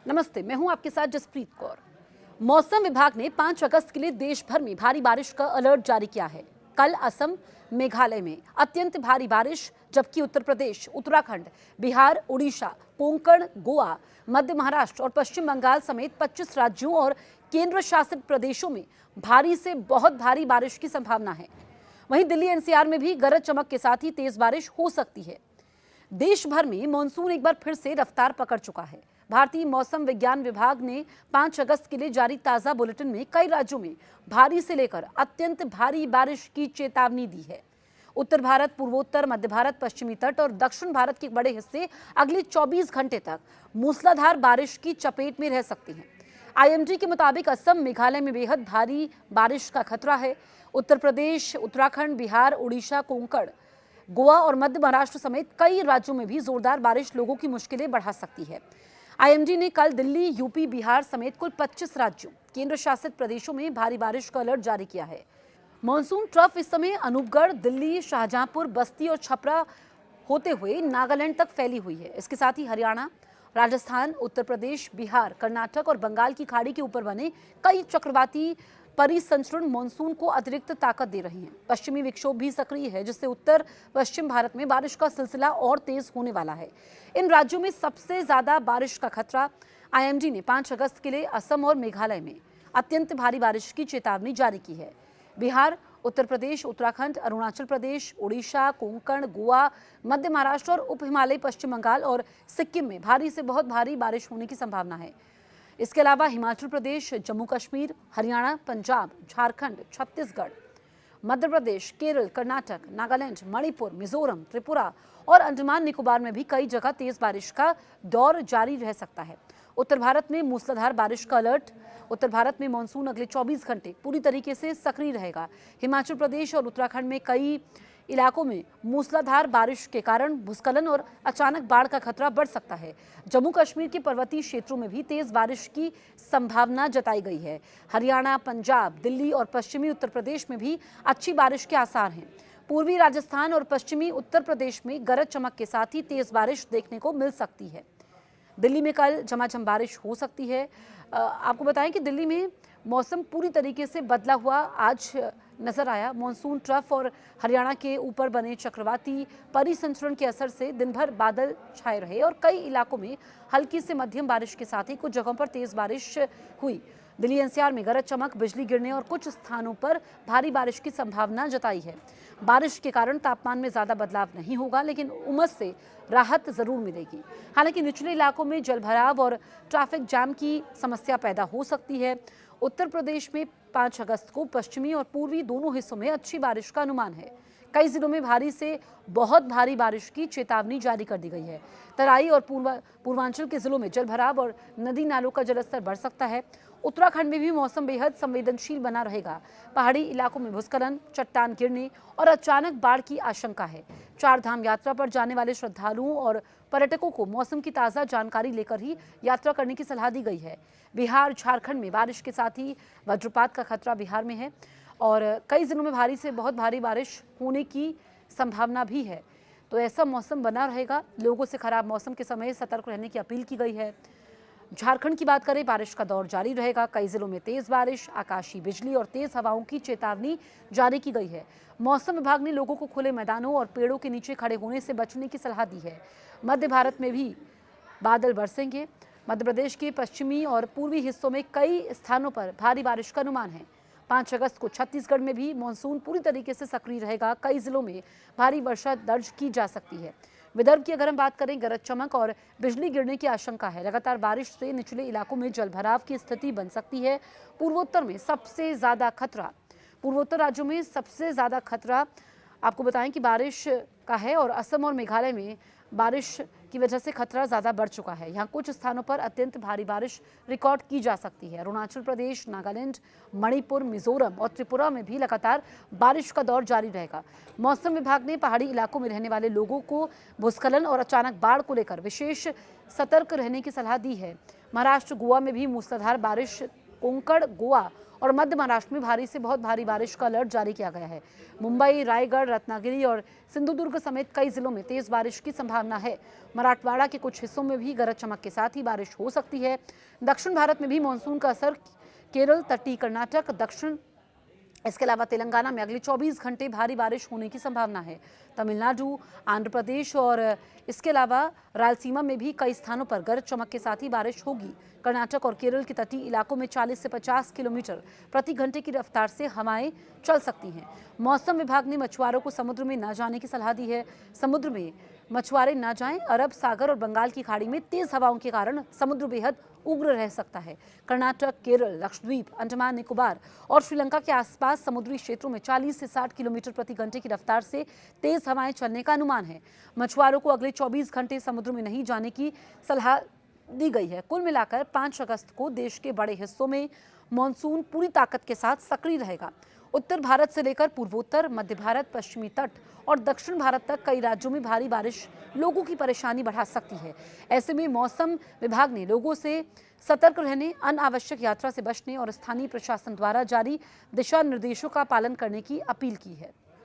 नमस्ते, मैं हूं आपके साथ जसप्रीत कौर। मौसम विभाग ने 5 अगस्त के लिए देश भर में भारी बारिश का अलर्ट जारी किया है। कल असम, मेघालय में अत्यंत भारी बारिश, जबकि उत्तर प्रदेश, उत्तराखंड, बिहार, उड़ीसा, कोंकण, गोवा, मध्य महाराष्ट्र और पश्चिम बंगाल समेत 25 राज्यों और केंद्र शासित प्रदेशों में भारी से बहुत भारी बारिश की संभावना है। वहीं दिल्ली एनसीआर में भी गरज चमक के साथ ही तेज बारिश हो सकती है। देश भर में मानसून एक बार फिर से रफ्तार पकड़ चुका है। भारतीय मौसम विज्ञान विभाग ने 5 अगस्त के लिए जारी ताजा बुलेटिन में कई राज्यों में भारी से लेकर अत्यंत भारी बारिश की चेतावनी दी है। उत्तर भारत, पूर्वोत्तर, मध्य भारत, पश्चिमी तट और दक्षिण भारत के बड़े हिस्से अगले 24 घंटे तक मूसलाधार बारिश की चपेट में रह सकते हैं। आईएमडी के मुताबिक असम, मेघालय में बेहद भारी बारिश का खतरा है। उत्तर प्रदेश, उत्तराखंड, बिहार, उड़ीसा, कोंकण, गोवा और मध्य महाराष्ट्र समेत कई राज्यों में भी जोरदार बारिश लोगों की मुश्किलें बढ़ा सकती है। आईएमडी ने कल दिल्ली, यूपी, बिहार समेत कुल 25 राज्यों, केंद्र शासित प्रदेशों में भारी बारिश का अलर्ट जारी किया है। मॉनसून ट्रफ इस समय अनूपगढ़, दिल्ली, शाहजहांपुर, बस्ती और छपरा होते हुए नागालैंड तक फैली हुई है। इसके साथ ही हरियाणा, राजस्थान, उत्तर प्रदेश, बिहार, कर्नाटक और बंगाल की खाड़ी के ऊपर बने कई चक्रवाती परिसंचरण मानसून को अतिरिक्त ताकत दे रही हैं। पश्चिमी विक्षोभ भी सक्रिय है, जिससे उत्तर पश्चिम भारत में बारिश का सिलसिला और तेज होने वाला है। इन राज्यों में सबसे ज्यादा बारिश का खतरा आईएमडी ने 5 अगस्त के लिए असम और मेघालय में अत्यंत भारी बारिश की चेतावनी जारी की है। बिहार, उत्तर प्रदेश, उत्तराखंड, अरुणाचल प्रदेश, उड़ीसा, कोंकण, गोवा, मध्य महाराष्ट्र और उप हिमालय पश्चिम बंगाल और सिक्किम में भारी से बहुत भारी बारिश होने की संभावना है। इसके अलावा हिमाचल प्रदेश, जम्मू कश्मीर, हरियाणा, पंजाब, झारखंड, छत्तीसगढ़, मध्य प्रदेश, केरल, कर्नाटक, नागालैंड, मणिपुर, मिजोरम, त्रिपुरा और अंडमान निकोबार में भी कई जगह तेज बारिश का दौर जारी रह सकता है। उत्तर भारत में मूसलाधार बारिश का अलर्ट। उत्तर भारत में मानसून अगले 24 घंटे पूरी तरीके से सक्रिय रहेगा। हिमाचल प्रदेश और उत्तराखंड में कई इलाकों में मूसलाधार बारिश के कारण भूस्खलन और अचानक बाढ़ का खतरा बढ़ सकता है। जम्मू कश्मीर के पर्वतीय क्षेत्रों में भी तेज बारिश की संभावना जताई गई है। हरियाणा, पंजाब, दिल्ली और पश्चिमी उत्तर प्रदेश में भी अच्छी बारिश के आसार हैं। पूर्वी राजस्थान और पश्चिमी उत्तर प्रदेश में गरज चमक के साथ ही तेज बारिश देखने को मिल सकती है। दिल्ली में कल झमाझम बारिश हो सकती है। आपको बताएं कि दिल्ली में मौसम पूरी तरीके से बदला हुआ आज नजर आया। मानसून ट्रफ और हरियाणा के ऊपर बने चक्रवाती परिसंचरण के असर से दिन भर बादल छाए रहे और कई इलाकों में हल्की से मध्यम बारिश के साथ ही कुछ जगहों पर तेज बारिश हुई। दिल्ली एनसीआर में गरज चमक, बिजली गिरने और कुछ स्थानों पर भारी बारिश की संभावना जताई है। बारिश के कारण तापमान में ज्यादा बदलाव नहीं होगा, लेकिन उमस से राहत जरूर मिलेगी। हालांकि निचले इलाकों में जलभराव और ट्रैफिक जाम की समस्या पैदा हो सकती है। उत्तर प्रदेश में 5 अगस्त को पश्चिमी और पूर्वी दोनों हिस्सों में अच्छी बारिश का अनुमान है। कई जिलों में भारी से बहुत भारी बारिश की चेतावनी जारी कर दी गई है। तराई और पूर्वांचल के जिलों में जलभराव और नदी नालों का जलस्तर बढ़ सकता है। उत्तराखंड में भी मौसम बेहद संवेदनशील बना रहेगा। पहाड़ी इलाकों में भूस्खलन, चट्टान गिरने और अचानक बाढ़ की आशंका है। 4 धाम यात्रा पर जाने वाले श्रद्धालुओं और पर्यटकों को मौसम की ताज़ा जानकारी लेकर ही यात्रा करने की सलाह दी गई है। बिहार, झारखंड में बारिश के साथ ही वज्रपात का खतरा बिहार में है और कई जिलों में भारी से बहुत भारी बारिश होने की संभावना भी है। तो ऐसा मौसम बना रहेगा। लोगों से खराब मौसम के समय सतर्क रहने की अपील की गई है। झारखंड की बात करें, बारिश का दौर जारी रहेगा। कई जिलों में तेज बारिश, आकाशीय बिजली और तेज हवाओं की चेतावनी जारी की गई है। मौसम विभाग ने लोगों को खुले मैदानों और पेड़ों के नीचे खड़े होने से बचने की सलाह दी है। मध्य भारत में भी बादल बरसेंगे। मध्य प्रदेश के पश्चिमी और पूर्वी हिस्सों में कई स्थानों पर भारी बारिश का अनुमान है। 5 अगस्त को छत्तीसगढ़ में भी मानसून पूरी तरीके से सक्रिय रहेगा। कई जिलों में भारी वर्षा दर्ज की जा सकती है। विदर्भ की अगर हम बात करें, गरज चमक और बिजली गिरने की आशंका है। लगातार बारिश से निचले इलाकों में जलभराव की स्थिति बन सकती है। पूर्वोत्तर में सबसे ज्यादा खतरा, पूर्वोत्तर राज्यों में सबसे ज्यादा खतरा आपको बताएं कि बारिश का है और असम और मेघालय में बारिश की वजह से खतरा ज्यादा बढ़ चुका है। यहाँ कुछ स्थानों पर अत्यंत भारी बारिश रिकॉर्ड की जा सकती है। अरुणाचल प्रदेश, नागालैंड, मणिपुर, मिजोरम और त्रिपुरा में भी लगातार बारिश का दौर जारी रहेगा। मौसम विभाग ने पहाड़ी इलाकों में रहने वाले लोगों को भूस्खलन और अचानक बाढ़ को लेकर विशेष सतर्क रहने की सलाह दी है। महाराष्ट्र, गोवा में भी मूसलाधार बारिश कोंकण, गोवा और मध्य महाराष्ट्र में भारी से बहुत भारी बारिश का अलर्ट जारी किया गया है। मुंबई, रायगढ़, रत्नागिरी और सिंधुदुर्ग समेत कई जिलों में तेज बारिश की संभावना है। मराठवाड़ा के कुछ हिस्सों में भी गरज चमक के साथ ही बारिश हो सकती है। दक्षिण भारत में भी मानसून का असर केरल, तटीय कर्नाटक, इसके अलावा तेलंगाना में अगले 24 घंटे भारी बारिश होने की संभावना है। तमिलनाडु, आंध्र प्रदेश और इसके अलावा रायलसीमा में भी कई स्थानों पर गरज चमक के साथ ही बारिश होगी। कर्नाटक और केरल के तटीय इलाकों में 40 से 50 किलोमीटर प्रति घंटे की रफ्तार से हवाएं चल सकती हैं। मौसम विभाग ने मछुआरों को समुद्र में न जाने की सलाह दी है। समुद्र में मछुआरे न जाएं। अरब सागर और बंगाल की खाड़ी में तेज हवाओं के कारण समुद्र बेहद उग्र रह सकता है। कर्नाटक, केरल, लक्षद्वीप, अंडमान निकोबार और श्रीलंका के आसपास समुद्री क्षेत्रों में 40 से 60 किलोमीटर प्रति घंटे की रफ्तार से तेज हवाएं चलने का अनुमान है। मछुआरों को अगले 24 घंटे समुद्र में नहीं जाने की सलाह दी गई है। कुल मिलाकर 5 अगस्त को देश के बड़े हिस्सों में मानसून पूरी ताकत के साथ सक्रिय रहेगा। उत्तर भारत से लेकर पूर्वोत्तर, मध्य भारत, पश्चिमी तट और दक्षिण भारत तक कई राज्यों में भारी बारिश लोगों की परेशानी बढ़ा सकती है। ऐसे में मौसम विभाग ने लोगों से सतर्क रहने, अनावश्यक यात्रा से बचने और स्थानीय प्रशासन द्वारा जारी दिशा निर्देशों का पालन करने की अपील की है।